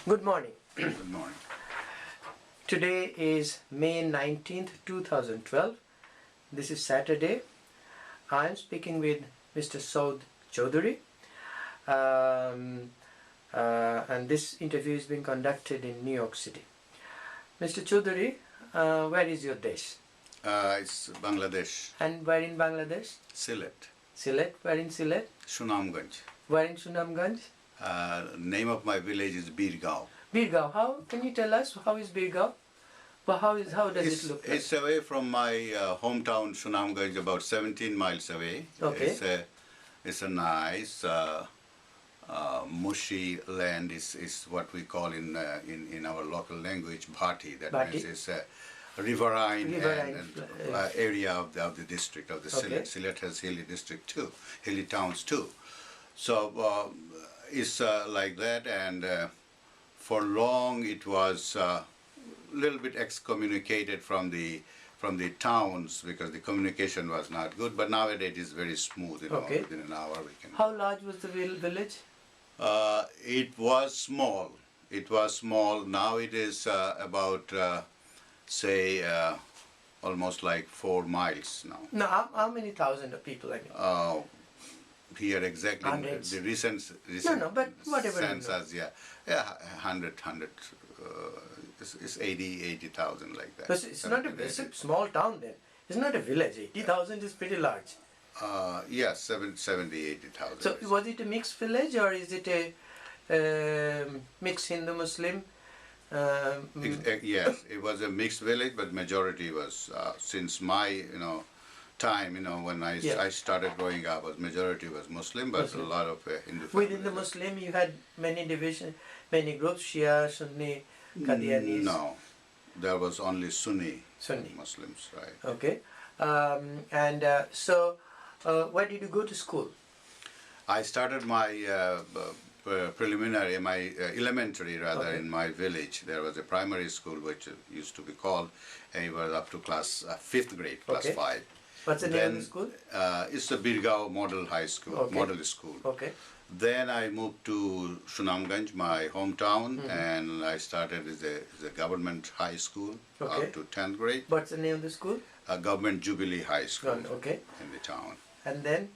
Good morning. Good morning. Today is May 19th, 2012. This is Saturday. I am speaking with Mr. Soud Choudhury. And this interview is being conducted in New York City. Mr. Choudhury, where is your desh? It's Bangladesh. And where in Bangladesh? Sylhet. Sylhet. Where in Sylhet? Sunamganj. Where in Sunamganj? Name of my village is Birgaon. Birgaon. How can you tell us how is Birgaon? Well, how does it look like? It's away from my hometown Sunamganj, about 17 miles away. Okay. It's a nice mushy land. Is what we call in our local language bhati. That Bhati. means it's a riverine area of the district of the Sylhet. Sylhet has hilly district too, hilly towns too. So it's like that, and for long it was a little bit excommunicated from the towns because the communication was not good. But nowadays it is very smooth. Within an hour we can. How large was the village? It was small. It was small. Now it is about say almost like 4 miles now. No, how many thousand of people? I mean. Here exactly. Hundreds. The recent No, but whatever. Census, yeah, 100. It's 80,000 like that. But it's not it's a small town then. It's not a village. 80,000 is pretty large. Yes, 70, 80,000. So was it a mixed village or is it a mixed Hindu-Muslim? Yes, it was a mixed village, but majority was since my time, when I started growing up, majority was Muslim, but a lot of Hindu. Within the Muslim, you had many divisions, many groups: Shia, Sunni, Qadianis. No, there was only Sunni Muslims, right? Okay, so where did you go to school? I started my preliminary, my elementary rather, in my village. There was a primary school which used to be called, and it was up to class 5th grade, class 5. What's the name of the school? It's the Birgaon Model High School, Model School. Okay. Then I moved to Sunamganj, my hometown, and I started as a government high school up to 10th grade. What's the name of the school? Government Jubilee High School in the town. And then?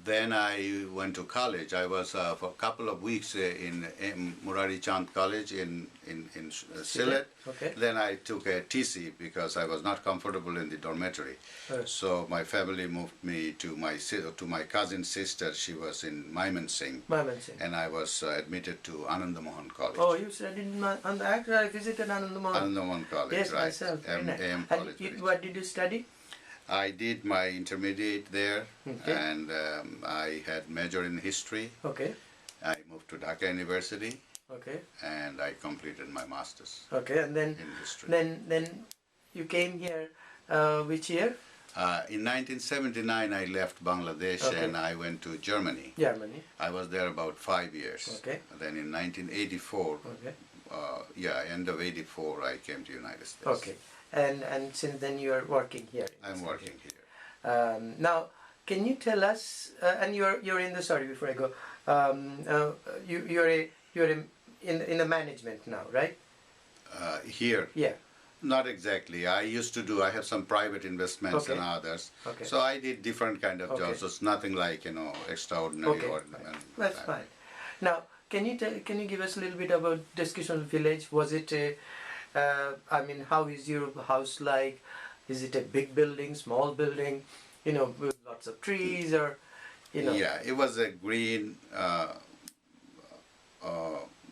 Then I went to college. I was for a couple of weeks in Murari Chand College in Sylhet. Okay. Then I took a TC because I was not comfortable in the dormitory. So my family moved me to my cousin's sister. She was in Mymensingh. And I was admitted to Anandamohan College. Oh, you studied in actually I visited Anandamohan. Anandamohan College, yes, right. Myself. AM College. And what did you study? I did my intermediate there, and I had major in history. Okay. I moved to Dhaka University. Okay. And I completed my masters. Okay, and then in history. Then you came here. Which year? In 1979, I left Bangladesh and I went to Germany. Germany. I was there about 5 years. Okay. Then in 1984, end of '84, I came to United States. Okay. And since then you are working here. I'm working here. Now, can you tell us? And you're in the before I go. You're in the management now, right? Here. Yeah. Not exactly. I have some private investments and others. Okay. So I did different kind of jobs. It's nothing like extraordinary. That's fine. Now, can you give us a little bit about description of village? Was it how is your house like? Is it a big building, small building, with lots of trees or, Yeah, it was a green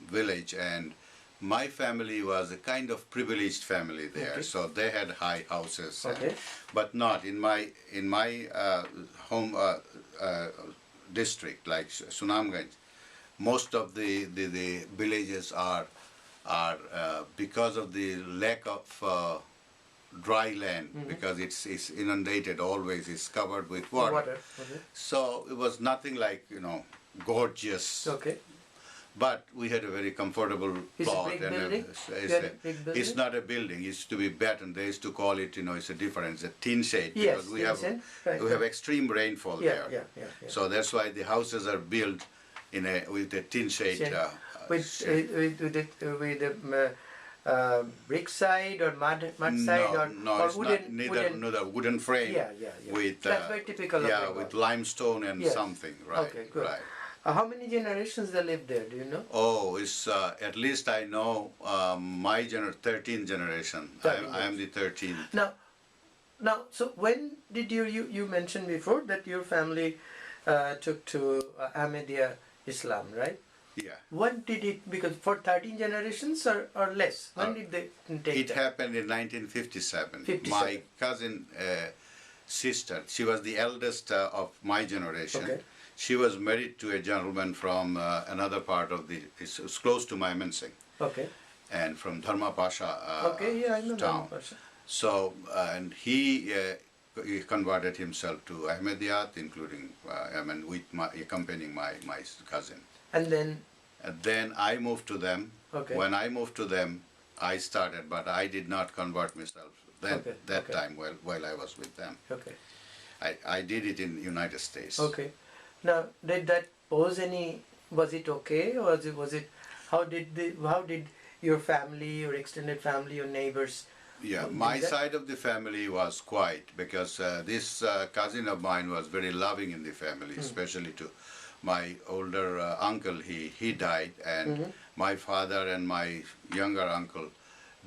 village, and my family was a kind of privileged family there. So they had high houses, but not in my home district like Sunamganj. Most of the villages are because of the lack of dry land, because it's inundated always, it's covered with water. So it was nothing like gorgeous. But we had a very comfortable plot. It's not a building. It used to be batten. They used to call it, it's a difference, a tin shed, because we have extreme rainfall there. So that's why the houses are built with a tin shed with brick side or mud side or it's wooden, not neither wooden frame. yeah. With That's very typical of yeah, Bengal. with limestone and Yes. something. Right. Okay, good. Right. How many generations they lived there? Do you know? Oh, it's at least I know my 13th generation. I am the 13th. Now, so when did you mentioned before that your family took to Ahmadiyya Islam, right? Yeah. When did it, because for 13 generations or less, when did they take It that? happened in 1957. 57. My cousin sister, she was the eldest of my generation. Okay. She was married to a gentleman from another part of it's close to Mymensingh, Okay. and from Dharma Pasha Okay, yeah, I know town. that person. So, and he converted himself to Ahmadiyyat, including, accompanying my cousin. And then, And then I moved to them. Okay. When I moved to them, I started, but I did not convert myself that time while I was with them. okay. I did it in United States. Okay. Now, did that pose any, was it okay, or was it, how did your family, your extended family, your neighbors? Yeah, did my that? side of the family was quiet because this cousin of mine was very loving in the family, especially to my older uncle. He died, and my father and my younger uncle,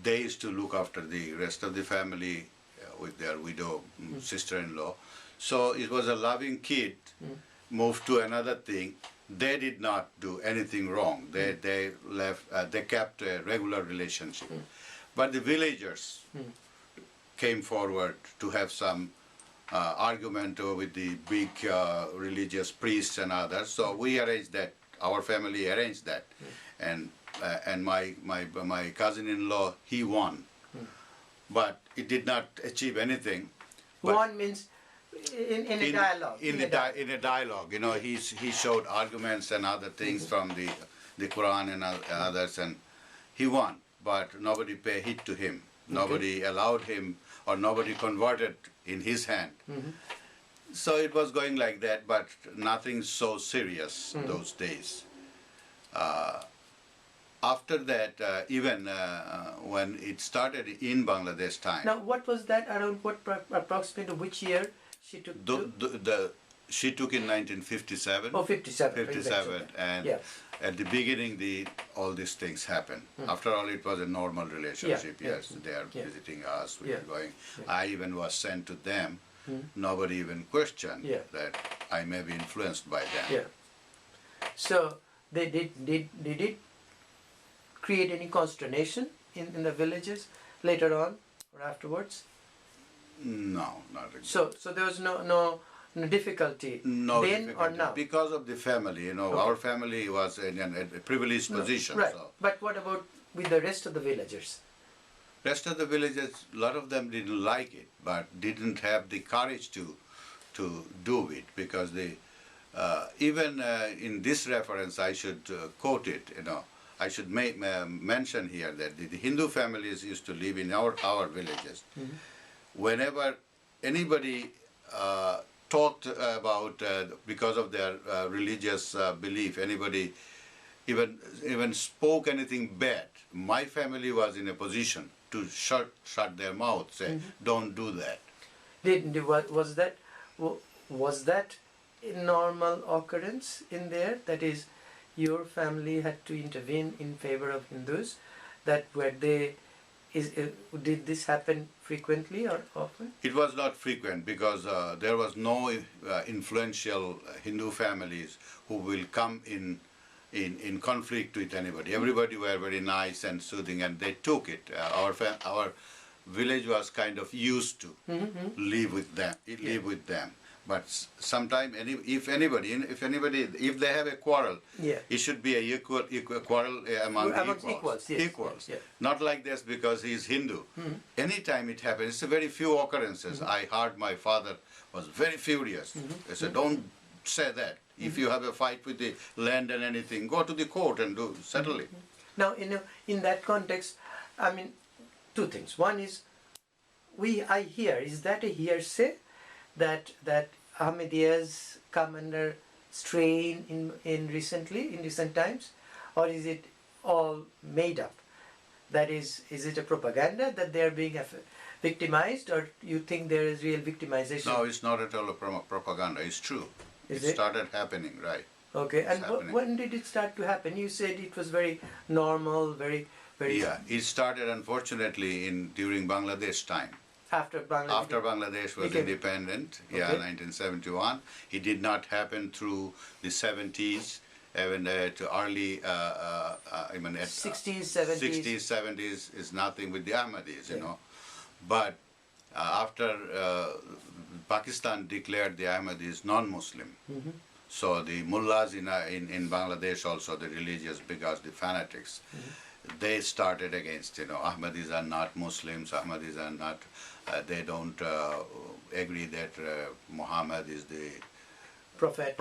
they used to look after the rest of the family with their widow, sister-in-law. So it was a loving kid. Moved to another thing. They did not do anything wrong. They left. They kept a regular relationship. But the villagers came forward to have some argument with the big religious priests and others. So we arranged that. Our family arranged that, and my cousin-in-law, he won, but it did not achieve anything. One means in a dialogue. In a dialogue, you know, he showed arguments and other things from the Quran and others, and he won. But nobody paid heed to him. Nobody allowed him, or nobody converted in his hand. So it was going like that, but nothing so serious those days. After that, even when it started in Bangladesh time. Now, what was that around? What approximately which year she took? She took in 1957. Oh, 57. 57, and yeah. at the beginning, all these things happened. After all, it was a normal relationship. Yeah, Yes, they are visiting us. We Yeah. were going. I even was sent to them. Nobody even questioned that I may be influenced by them. Yeah. So they did it create any consternation in the villages later on or afterwards? No, not really. So there was no difficulty No then difficulty. or now? Because of the family, you know, our family was in a privileged position. Right. So. But what about with the rest of the villagers? Rest of the villagers, a lot of them didn't like it, but didn't have the courage to do it, because they, even in this reference, I should quote it, you know, I should mention here that the Hindu families used to live in our villages. Whenever anybody talked about, because of their religious belief, anybody even spoke anything bad, my family was in a position to shut their mouth, say, don't do that. Was that a normal occurrence in there? That is, your family had to intervene in favor of Hindus. Did this happen frequently or often? It was not frequent, because there was no influential Hindu families who will come in conflict with anybody. Everybody were very nice and soothing, and they took it. Our village was kind of used to live with them. But sometimes, if they have a quarrel, it should be a equal quarrel among equals. Yes. Yeah. Not like this because he is Hindu. Anytime it happens, it's a very few occurrences. I heard my father was very furious. He said, don't say that. If you have a fight with the land and anything, go to the court and settle it. Now, in that context, I mean, two things. One is, I hear, is that a hearsay that Ahmadiyyas come under strain in recent times, or is it all made up? That is it a propaganda that they are being victimized, or you think there is real victimization? No, it's not at all a propaganda. It's true. Is It started happening, right? Okay, and happening. when did it start to happen? You said it was very normal, very. Yeah, it started unfortunately during Bangladesh time. After Bangladesh. After Bangladesh was independent, Okay. 1971. It did not happen through the 70s, even to early, I mean, 60s, 70s. 60s, 70s is nothing with the Ahmadis, you know. But after Pakistan declared the Ahmadis non-Muslim, so the mullahs in Bangladesh also, the religious, because the fanatics, they started against, you know, Ahmadis are not Muslims, Ahmadis are not, they don't agree that Muhammad is the prophet,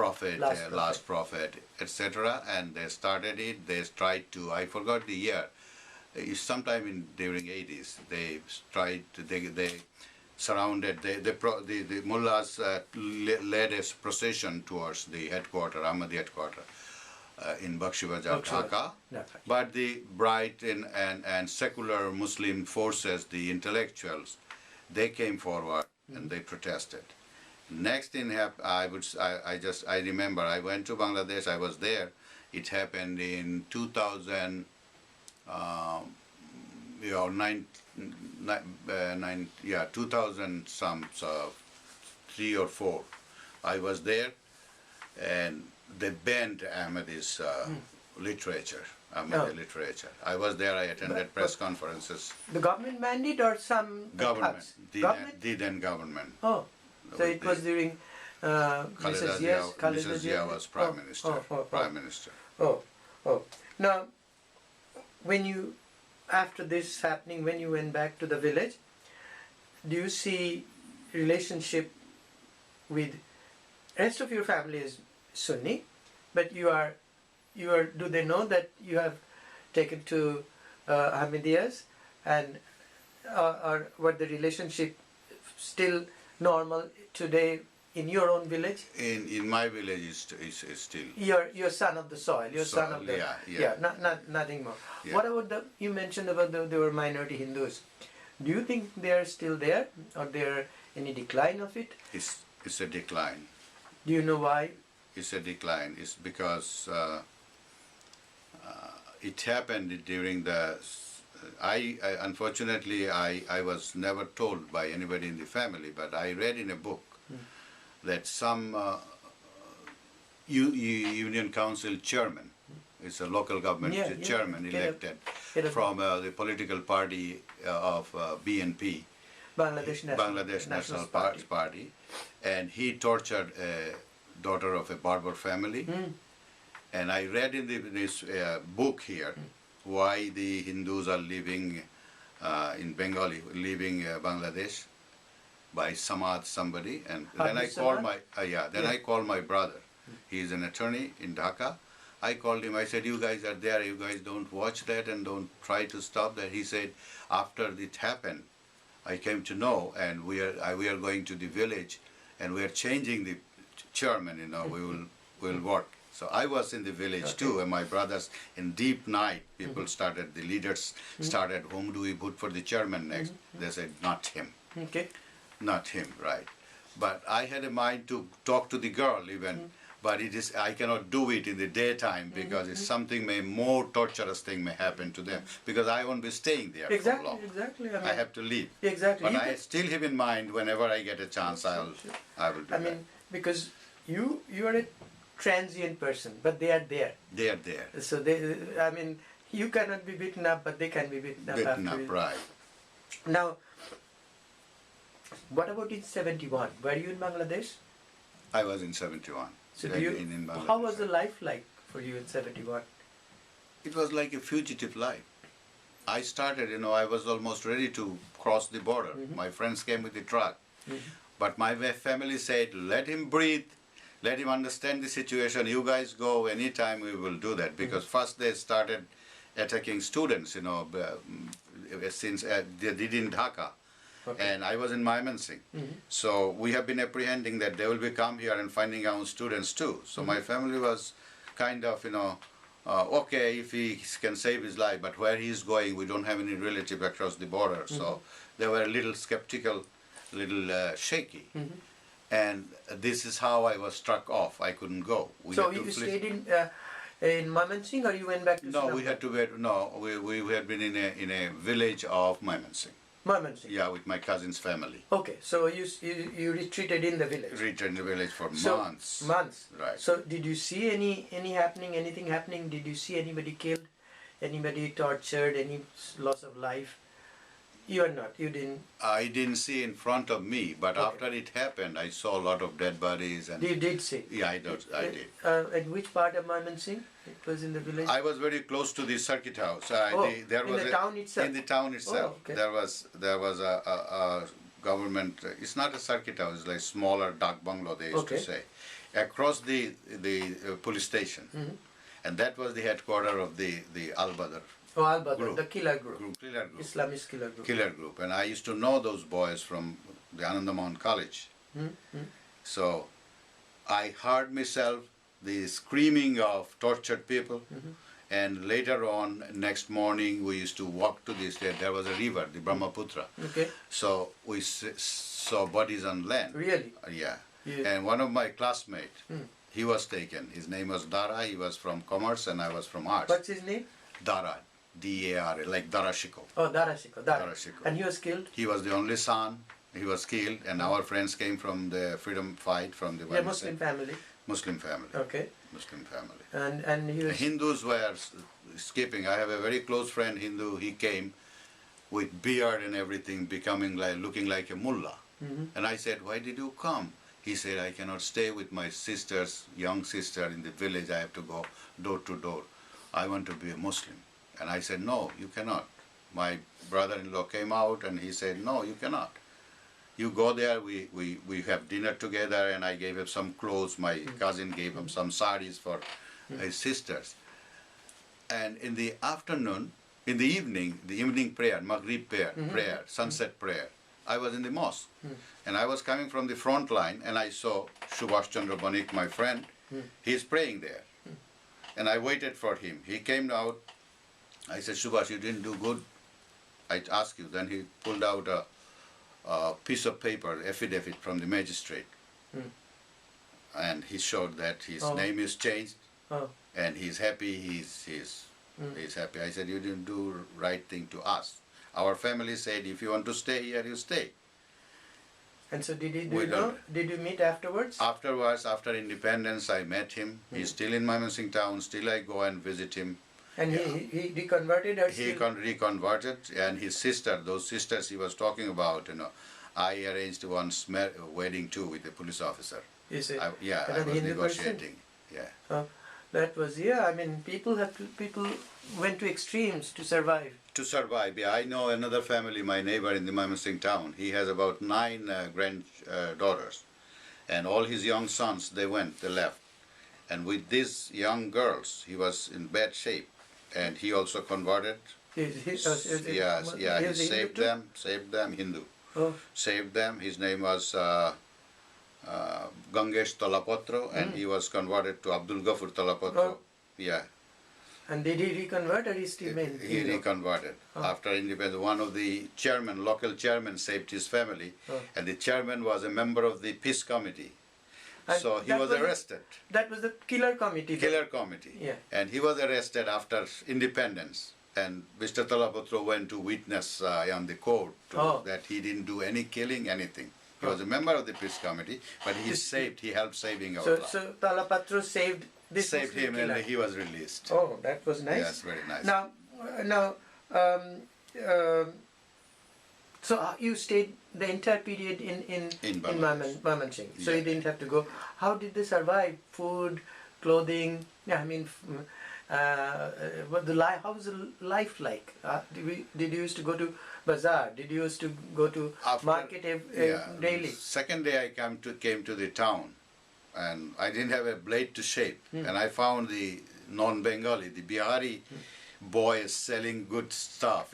last prophet, etc. And they started it, they tried to, I forgot the year, sometime during 80s, they tried to, they surrounded, the mullahs led a procession towards the headquarters, Ahmadi headquarters, in Bakshi Bazar, Dhaka. But the bright and secular Muslim forces, the intellectuals, they came forward and they protested. Next thing happened, I remember, I went to Bangladesh, I was there. It happened in 2000, 2000 3 or 4. I was there, and they banned Ahmadi's literature, Ahmadi literature. I was there, I attended press conferences. The government mandate or some Government, government? the then government. Oh, so it was during Mrs. Zia was Prime Minister. Prime Minister. Oh. Now, when you, after this happening, when you went back to the village, do you see relationship with rest of your family is Sunni, but you are, do they know that you have taken to Ahmadiyas, and or what the relationship still normal today in your own village? In my village is still. You're son of the soil. You're son of the nothing more. Yeah. What about you mentioned about they were minority Hindus. Do you think they are still there, or there any decline of it? It's a decline. Do you know why? It's a decline. It's because it happened during the. Unfortunately I was never told by anybody in the family, but I read in a book that some Union Council chairman, it's a local government chairman elected from the political party of BNP, Bangladesh National Party, and he tortured a daughter of a Berber family. And I read in this book here why the Hindus are living in Bengali, leaving Bangladesh by Samad somebody, and then I called my I called my brother. He is an attorney in Dhaka. I called him. I said, "You guys are there. You guys don't watch that and don't try to stop that." He said, "After it happened, I came to know, and we are going to the village, and we are changing the chairman. You know, we'll work." So I was in the village too, and my brothers, in deep night, people started, the leaders started, whom do we put for the chairman next? They said, not him. Okay. Not him, right. But I had a mind to talk to the girl even, but I cannot do it in the daytime because it's something more torturous thing may happen to them, because I won't be staying there for long. Exactly. I have to leave. Exactly. But I still have in mind, whenever I get a chance, I will do that. I mean, because you are a transient person, but they are there. They are there. So you cannot be beaten up, but they can be beaten up. Right. Now, what about in 71? Were you in Bangladesh? I was in 71. So in Bangladesh. how was the life like for you in 71? It was like a fugitive life. I started, I was almost ready to cross the border. My friends came with the truck. But my family said, let him breathe. Let him understand the situation. You guys go anytime, we will do that. Because first they started attacking students, since they did in Dhaka. And I was in Mymensingh. So we have been apprehending that they will be come here and finding our students too. So my family was kind of, okay, if he can save his life, but where he is going, we don't have any relative across the border. So they were a little skeptical, little shaky. And this is how I was struck off. I couldn't go. So you stayed in Mymensingh, or you went back to No, Sri we Lanka? had to wait. No, we had been in a village of Mymensingh. Mymensingh. Yeah, with my cousin's family. Okay, so you retreated in the village. Returned the village for So, months. Months. Right. So did you see anything happening? Did you see anybody killed, anybody tortured, any loss of life? You are not. You didn't. I didn't see in front of me, but Okay. after it happened, I saw a lot of dead bodies. And You did see. yeah, I did. At which part of Mymensingh? It was in the village. I was very close to the circuit house. There in was the town itself. In the town itself, okay. there was a government. It's not a circuit house; it's like smaller dak bungalow. They used to say, across the police station, and that was the headquarters of the Al-Badr Oh, Al-Badr, group. the killer group. Killer group. Islamist killer group. Killer group, and I used to know those boys from the Anandamount College. So I heard myself the screaming of tortured people, and later on, next morning, we used to walk to this. There was a river, the Brahmaputra. Okay. So we saw bodies on land. Really? Yeah. Yeah. And one of my classmates, he was taken. His name was Dara. He was from commerce, and I was from arts. What's his name? Dara, D-A-R-A, like Darashiko. Oh, Darashiko. Darashiko. And he was killed? He was the only son. He was killed, and our friends came from the freedom fight from the Yeah, Muslim family. Muslim family. Okay. Muslim family. And he was. Hindus were escaping. I have a very close friend, Hindu. He came with beard and everything, looking like a mullah. And I said, "Why did you come?" He said, "I cannot stay with my sisters, young sister in the village. I have to go door to door. I want to be a Muslim." And I said, "No, you cannot." My brother-in-law came out and he said, "No, you cannot. You go there, we have dinner together," and I gave him some clothes. My cousin gave him some saris for his sisters. And in the afternoon, in the evening prayer, Maghrib prayer, sunset prayer, I was in the mosque. And I was coming from the front line, and I saw Subhash Chandra Banik, my friend. He's praying there. And I waited for him. He came out. I said, "Subhash, you didn't do good. I asked you." Then he pulled out a piece of paper, affidavit from the magistrate. And he showed that his name is changed, and he's happy. He's happy. I said, "You didn't do right thing to us. Our family said, if you want to stay here, you stay." And so did you meet afterwards? Afterwards, after independence, I met him. He's still in Mymensingh town. Still I go and visit him. And he reconverted or He still? reconverted, and his sister, those sisters he was talking about, I arranged one wedding too with a police officer. You say? I was Hindu negotiating. person? Yeah. That was, I mean, people went to extremes to survive. To survive, yeah. I know another family, my neighbor in the Mymensingh town. He has about 9 granddaughters, and all his young sons, they left. And with these young girls, he was in bad shape, and he also converted. He saved them, Hindu. Oh. Saved them. His name was Gangesh Talapatro, and he was converted to Abdul Ghafur Talapatro. Oh. Yeah. And did he reconvert or he still remained? He reconverted. After independence, one of the local chairmen saved his family, and the chairman was a member of the peace committee. And so he was arrested. That was the killer committee. Killer committee. Yeah. And he was arrested after independence. And Mr. Talapatro went to witness on the court that he didn't do any killing, anything. He was a member of the peace committee, but he helped saving our life. So Talapatro saved this Saved Muslim him killer. and he was released. Oh, that was nice. Yes, very nice. Now, so you stayed the entire period in Mymensingh. So you didn't have to go. How did they survive? Food, clothing. Yeah, I mean, how was the life like? Did you used to go to bazaar? Did you used to go to market daily? Second day I came to the town, and I didn't have a blade to shape, and I found the non-Bengali, the Bihari boys selling good stuff,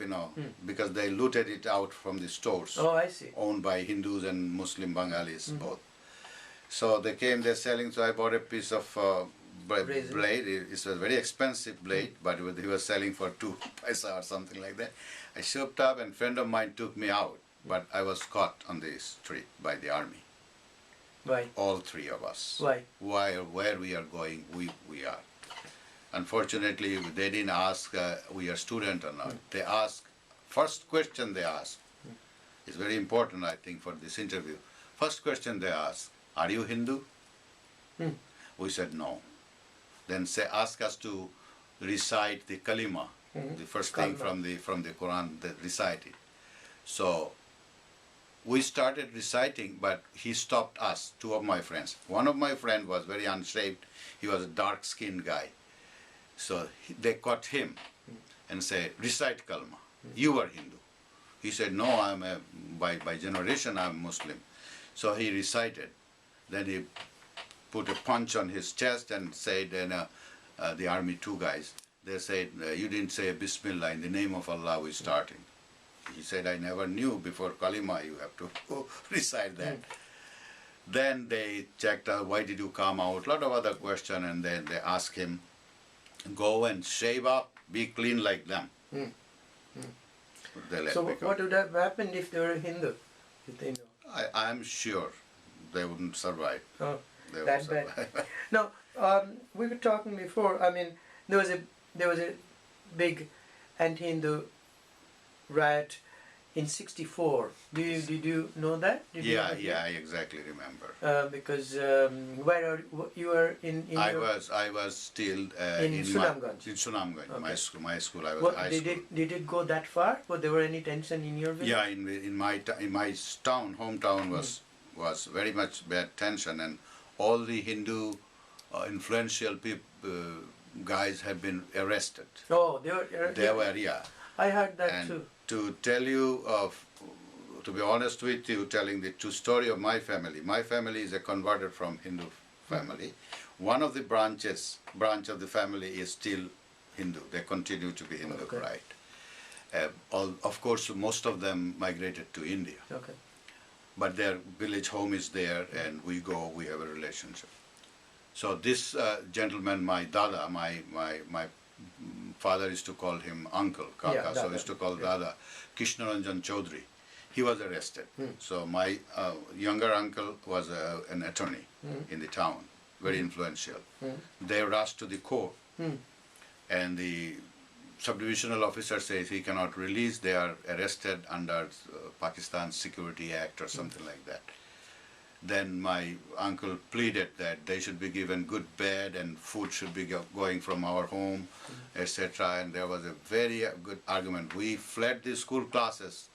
because they looted it out from the stores. Oh, I see. Owned by Hindus and Muslim Bengalis both. So they're selling, so I bought a piece of blade. It's a very expensive blade, but he was selling for 2 paisa or something like that. I showed up, and a friend of mine took me out, but I was caught on the street by the army. Why? All 3 of us. Why? Where we are going, we are. Unfortunately, they didn't ask we are student or not. They asked, first question they asked, is very important, I think, for this interview. First question they asked, are you Hindu? We said no. Then ask us to recite the kalima, the first thing from the Quran, they recite it. So we started reciting, but he stopped us, 2 of my friends. One of my friends was very unshaved. He was a dark-skinned guy. So they caught him and said, recite kalma. You are Hindu. He said, no, by generation I'm Muslim. So he recited. Then he put a punch on his chest and said, the army 2 guys, they said, you didn't say Bismillah, in the name of Allah we're starting. He said, I never knew before Kalima you have to recite that. Then they checked out, why did you come out? A lot of other questions, and then they asked him, go and shave up, be clean like them. So what would have happened if they were Hindu? Did they know? I'm sure they wouldn't survive. Oh, They that wouldn't bad. survive. Now, we were talking before. I mean, there was a big anti-Hindu riot in '64. Did you know that? Did you know that? I exactly remember. Because you were in I your, was still in Sunamganj. In Sunamganj, Okay. my school. I was What, high did school. did it go that far? Was there any tension in your village? Yeah, in my town, hometown was very much bad tension, and all the Hindu influential guys have been arrested. Oh, they were. They were, yeah. I heard that And too. to tell you to be honest with you, telling the true story of my family. My family is a converted from Hindu family. One of the branch of the family is still Hindu. They continue to be Hindu, Okay. right? Of course, most of them migrated to India. Okay. But their village home is there, and we go, we have a relationship. So this gentleman, my dada, my father used to call him uncle, kaka, Yeah, so Dada. used to call dada, Soud Choudhury. He was arrested. So my younger uncle was an attorney in the town, very influential. They rushed to the court, and the subdivisional officer says he cannot release. They are arrested under Pakistan Security Act or something like that. Then my uncle pleaded that they should be given good bed and food should be going from our home, etc. And there was a very good argument. We fled the school classes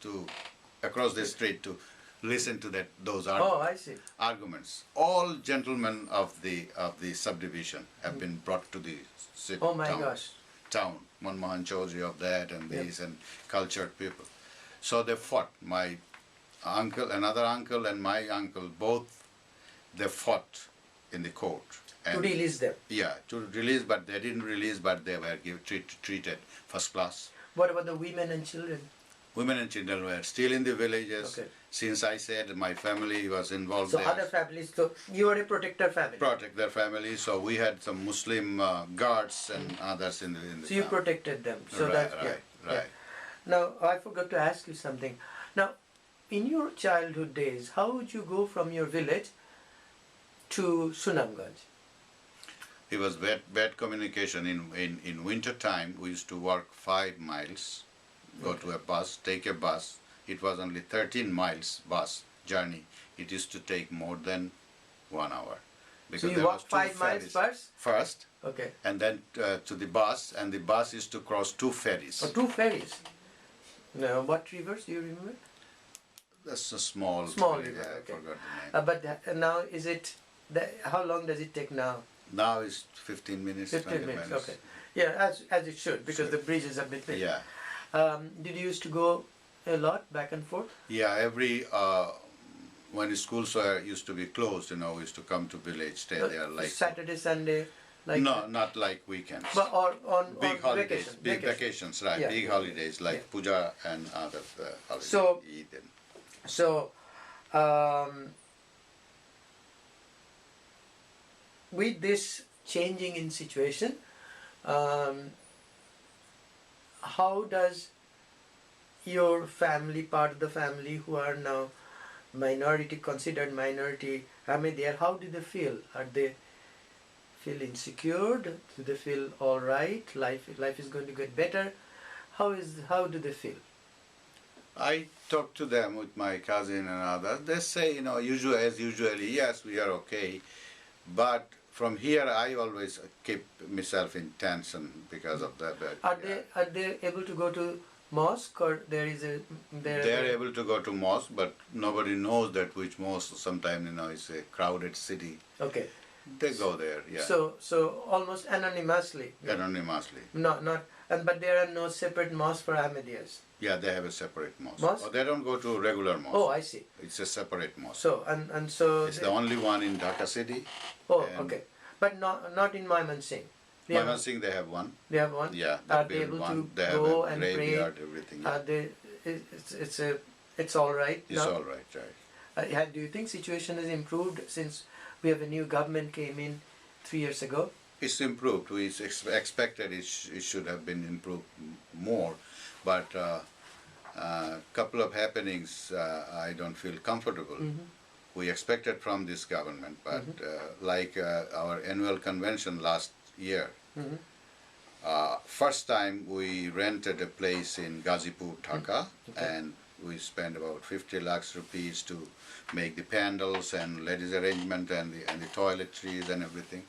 across the street to listen to those arguments. Oh, I see. Arguments. All gentlemen of the subdivision have been brought to the city. Oh my gosh. Town. Manmohan Chaudhary of that and these and cultured people. So they fought. My uncle, another uncle, and my uncle, both they fought in the court. To release them. Yeah, to release, but they didn't release, but they were treated first class. What about the women and children? Women and children were still in the villages. Okay. Since I said my family was involved So there. other families, so you were a protector family. Protect their family, so we had some Muslim guards and others in the So you town. protected them. So Right, that's right, yeah. right. Now I forgot to ask you something. Now, in your childhood days, how would you go from your village to Sunamganj? It was bad communication. In winter time, we used to walk 5 miles, go to a bus, take a bus. It was only 13 miles bus journey. It used to take more than 1 hour. So you there walk was 2 5 miles ferries. first? First, Okay. and then to the bus, and the bus is to cross 2 ferries. Or 2 ferries? Now, what rivers do you remember? That's a small River, I okay. forgot the name. But now is it, how long does it take now? Now it's 15 minutes, 15 20 minutes, okay. Yeah, as it should, because the bridge is a bit big. Yeah. Did you used to go a lot back and forth? Yeah, when the schools used to be closed, we used to come to village, stay there like... Saturday, Sunday? Like No, not like weekends. But on Big holidays, vacation, big vacations, right? Yeah. Big holidays like Puja and other holidays. So- Eid and- So, with this changing in situation. How does your family, part of the family who are now minority, considered minority Ahmadiyya, how do they feel? Are they feel insecure? Do they feel all right? Life is going to get better? How do they feel? I talk to them with my cousin and others. They say, usually, yes, we are okay. But from here, I always keep myself in tension because of that. Are they able to go to mosque, or there is a they're able to go to mosque, but nobody knows that which mosque. Sometimes it's a crowded city. Okay. They go there, yeah. So almost anonymously. Anonymously. But there are no separate mosques for Ahmadiyyas. Yeah, they have a separate mosque. Mosque? Or they don't go to regular mosque. Oh, I see. It's a separate mosque. So and so. It's the only one in Dhaka city. Oh, okay. But not in Maimansingh. Maimansingh, they have one. They have one. Yeah. Are they able to go and pray? Graveyard, everything. Yeah. Are they? It's all right. It's all right, right. Do you think situation has improved since we have a new government came in 3 years ago? It's improved. We expected it should have been improved more, but couple of happenings I don't feel comfortable. We expected from this government, but like our annual convention last year, first time we rented a place in Ghazipur, Dhaka, and we spent about 50 lakhs rupees to make the pandals and ladies arrangement and the toiletries and everything.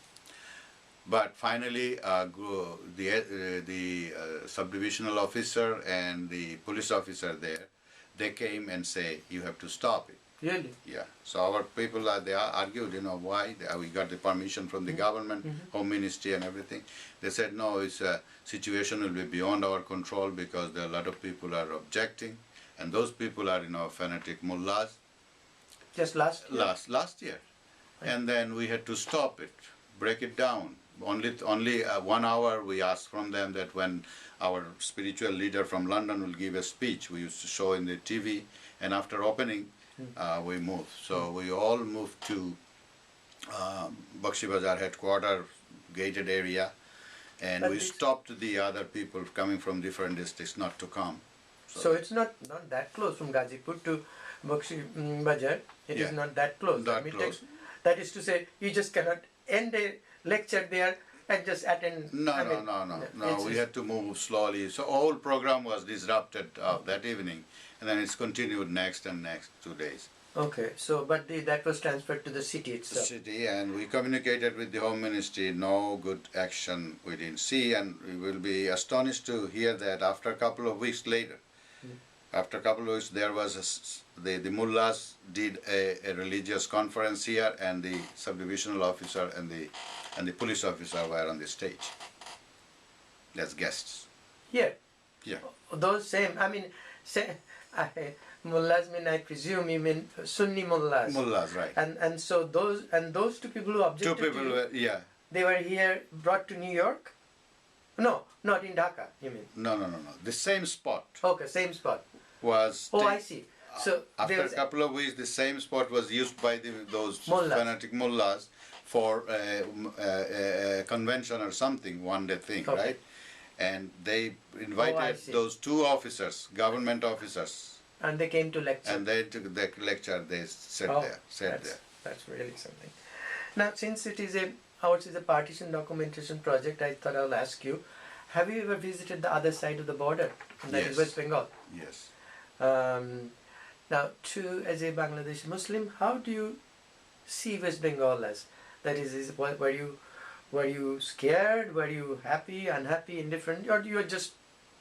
But finally, the subdivisional officer and the police officer there, they came and say, you have to stop it. Really? Yeah. So our people, they argued, why? We got the permission from the government, Home Ministry and everything. They said, no, it's a situation will be beyond our control because there are a lot of people are objecting. And those people are, fanatic mullahs. Just last year? Last year. And then we had to stop it, break it down. Only 1 hour we asked from them that when our spiritual leader from London will give a speech, we used to show in the TV, and after opening, we moved. So we all moved to Bakshi Bazar headquarters, gated area, and we stopped the other people coming from different districts not to come. So it's not that close from Ghazipur to Bakshi Bazar. It is not that close. Close. That is to say, you just cannot end a lecture there and just attend. No. We had to move slowly. So all program was disrupted that evening, and then it's continued next 2 days. Okay, so but that was transferred to the city itself. The city, and we communicated with the Home Ministry. No good action we didn't see, and we will be astonished to hear that after a couple of weeks later. After a couple of weeks, there was the mullahs did a religious conference here, and the subdivisional officer and the police officer were on the stage as guests. Here? Yeah. Those same, mullahs mean, I presume you mean Sunni mullahs. Mullahs, right. And so those two people who objected Two people were, yeah. They were here, brought to New York? No, not in Dhaka, you mean? No. The same spot. Okay, same spot. Was. Oh, I see. So after a couple of weeks, the same spot was used by those mullahs. fanatic mullahs for a convention or something, one-day thing, okay. right? And they invited those two officers, government officers. And they came to lecture. And they took the lecture. They sat there. That's really something. Now, since ours is a partition documentation project, I thought I'll ask you: have you ever visited the other side of the border? And that is West Bengal. Yes. Now, as a Bangladeshi Muslim, how do you see West Bengal as? That is were you scared? Were you happy, unhappy, indifferent, or you were just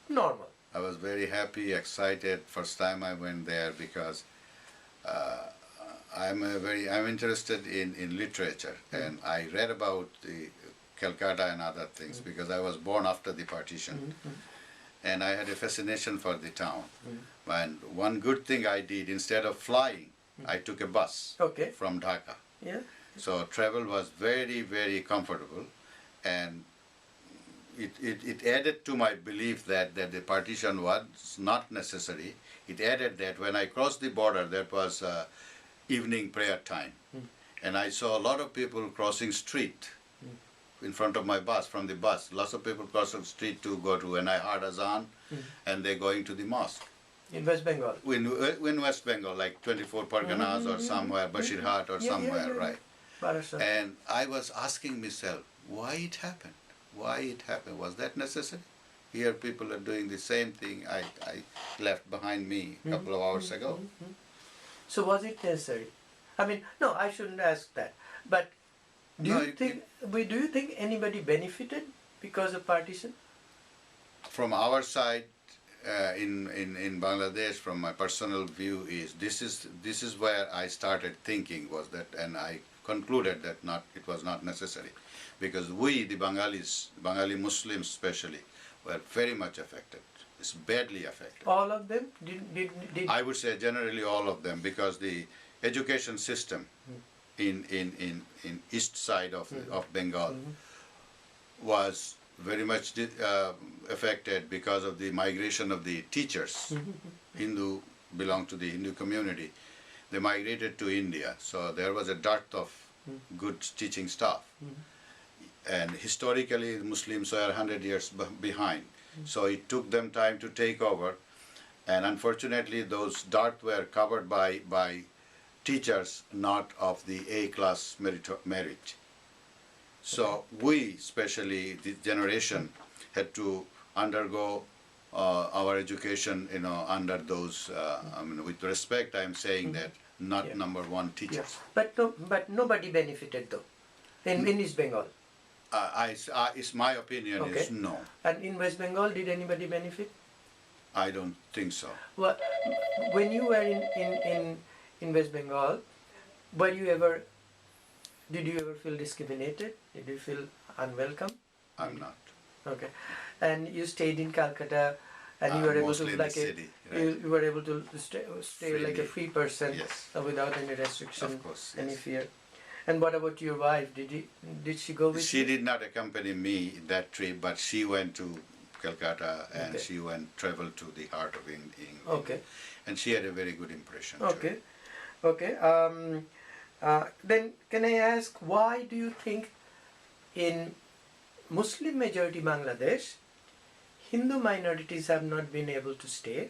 normal? I was very happy, excited. First time I went there because I'm interested in literature, and I read about the Calcutta and other things because I was born after the partition, and I had a fascination for the town. And one good thing I did, instead of flying, I took a bus from Dhaka. Yeah. So travel was very, very comfortable, and it added to my belief that the partition was not necessary. It added that when I crossed the border, that was evening prayer time, and I saw a lot of people crossing street in front of my bus, from the bus. Lots of people cross the street to go to, and I heard azan, and they're going to the mosque. In West Bengal? In West Bengal, like 24 Parganas or somewhere, Bashirhat or somewhere, right? Barasat. And I was asking myself, why it happened? Why it happened? Was that necessary? Here people are doing the same thing I left behind me a couple of hours ago. So was it necessary? I mean, no, I shouldn't ask that. But do you think anybody benefited because of partition? From our side, in Bangladesh, from my personal view, is this is where I started thinking was that, and I concluded that it was not necessary, because we, the Bengalis, Bengali Muslims especially, were very much affected. It's badly affected. All of them? Did I would say generally all of them, because the education system in east side of Bengal was very much affected because of the migration of the teachers. Hindu belong to the Hindu community. They migrated to India, so there was a dearth of good teaching staff. And historically, Muslims were 100 years behind. So it took them time to take over. And unfortunately, those dearth were covered by teachers not of the A-class merit. So we, especially this generation, had to undergo our education, under those, with respect, I'm saying that, not number one teachers. But nobody benefited though, in East Bengal. It's my opinion is no. And in West Bengal, did anybody benefit? I don't think so. Well, when you were in West Bengal, did you ever feel discriminated? Did you feel unwelcome? I'm not. Okay. And you stayed in Calcutta, and you were able to you were able to stay like a free person, without any restriction, of course, any fear. And what about your wife? Did she go with you? She did not accompany me that trip, but she went to Calcutta and she traveled to the heart of England. Okay. And she had a very good impression. Okay. Too. Okay. Then can I ask, why do you think in Muslim majority Bangladesh, Hindu minorities have not been able to stay,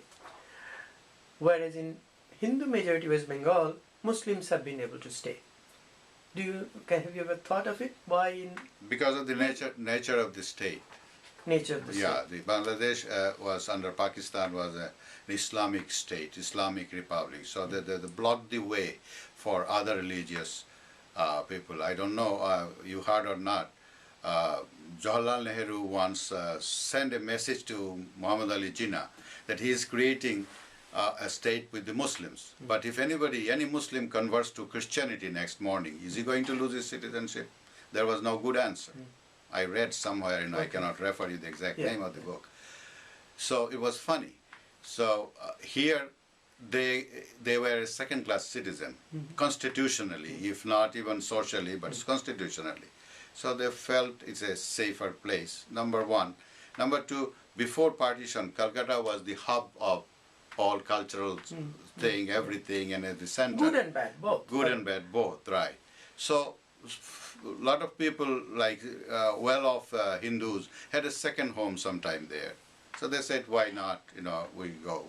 whereas in Hindu majority West Bengal, Muslims have been able to stay? Have you ever thought of it? Why? Because of the nature of the state. Nature of the state. Yeah, the Bangladesh was under Pakistan was an Islamic state, Islamic republic. So they blocked the way for other religious people. I don't know, you heard or not, Jawaharlal Nehru once sent a message to Muhammad Ali Jinnah that he is creating a state with the Muslims. But if any Muslim converts to Christianity next morning, is he going to lose his citizenship? There was no good answer. I read somewhere, I cannot refer you the exact name of the book. So it was funny. So here they were a second-class citizen, constitutionally, if not even socially, but constitutionally. So they felt it's a safer place, number one. Number two, before partition, Calcutta was the hub of all cultural thing, everything, and at the center. Good and bad, both. Good and bad, both, right. So a lot of people, like well-off Hindus, had a second home sometime there. So they said, why not, we go.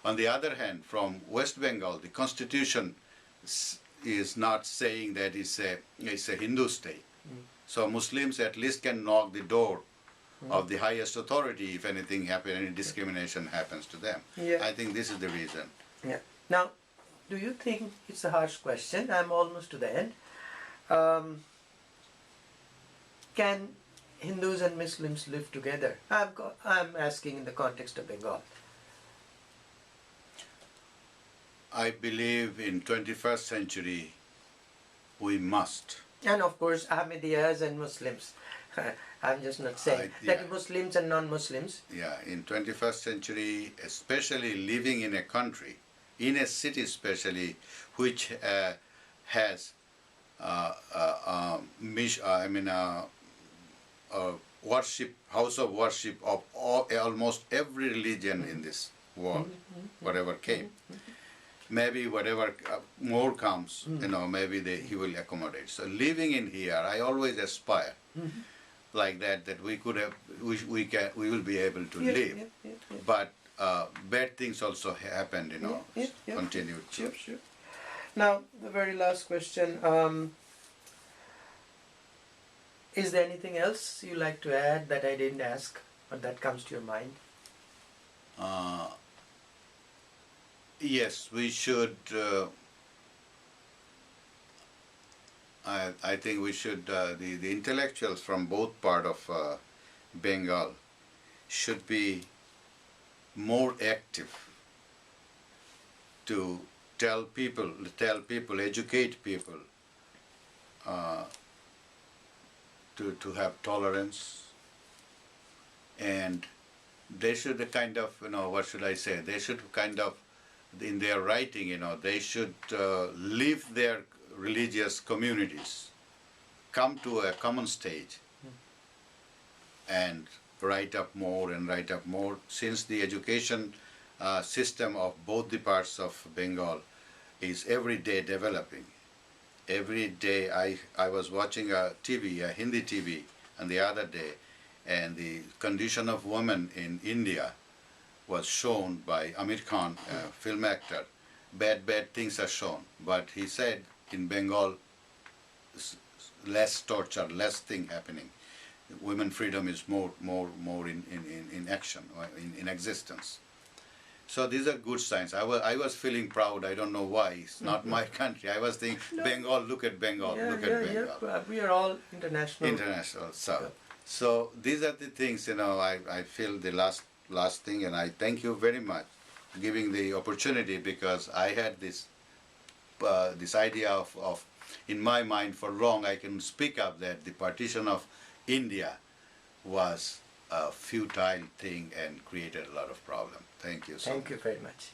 On the other hand, from West Bengal, the constitution is not saying that it's a Hindu state. So Muslims at least can knock the door of the highest authority if anything happens, any discrimination happens to them. I think this is the reason. Yeah. Now, do you think, it's a harsh question, I'm almost to the end, can Hindus and Muslims live together? I'm asking in the context of Bengal. I believe in 21st century we must. And of course Ahmadiyyas and Muslims. I'm just not saying that Muslims and non-Muslims. Yeah, in 21st century, especially living in a country, in a city especially, which has worship, house of worship of almost every religion in this world, whatever came. Maybe whatever more comes, maybe he will accommodate. So living in here, I always aspire like that we could have, we will be able to Yeah, live. yeah. But bad things also happened, Yeah. continued. Sure. Now, the very last question. Is there anything else you like to add that I didn't ask, or that comes to your mind? Yes, we should. I think we should. The intellectuals from both part of Bengal should be more active to tell people, educate people to have tolerance, and they should kind of, what should I say? They should kind of, in their writing, they should leave their religious communities, come to a common stage, and write up more and write up more. Since the education system of both the parts of Bengal is every day developing. Every day I was watching a Hindi TV, and the other day, and the condition of women in India was shown by Amir Khan, a film actor. Bad things are shown. But he said in Bengal, less torture, less thing happening. Women freedom is more in action, or in existence. So these are good signs. I was feeling proud. I don't know why. It's not my country. I was thinking, Bengal, look at Bengal, look at Bengal. Yeah. We are all international. International. So these are the things, I feel the last thing, and I thank you very much giving the opportunity, because I had this idea of in my mind for long. I can speak up that the partition of India was a futile thing and created a lot of problem. Thank you so much. Thank you very much.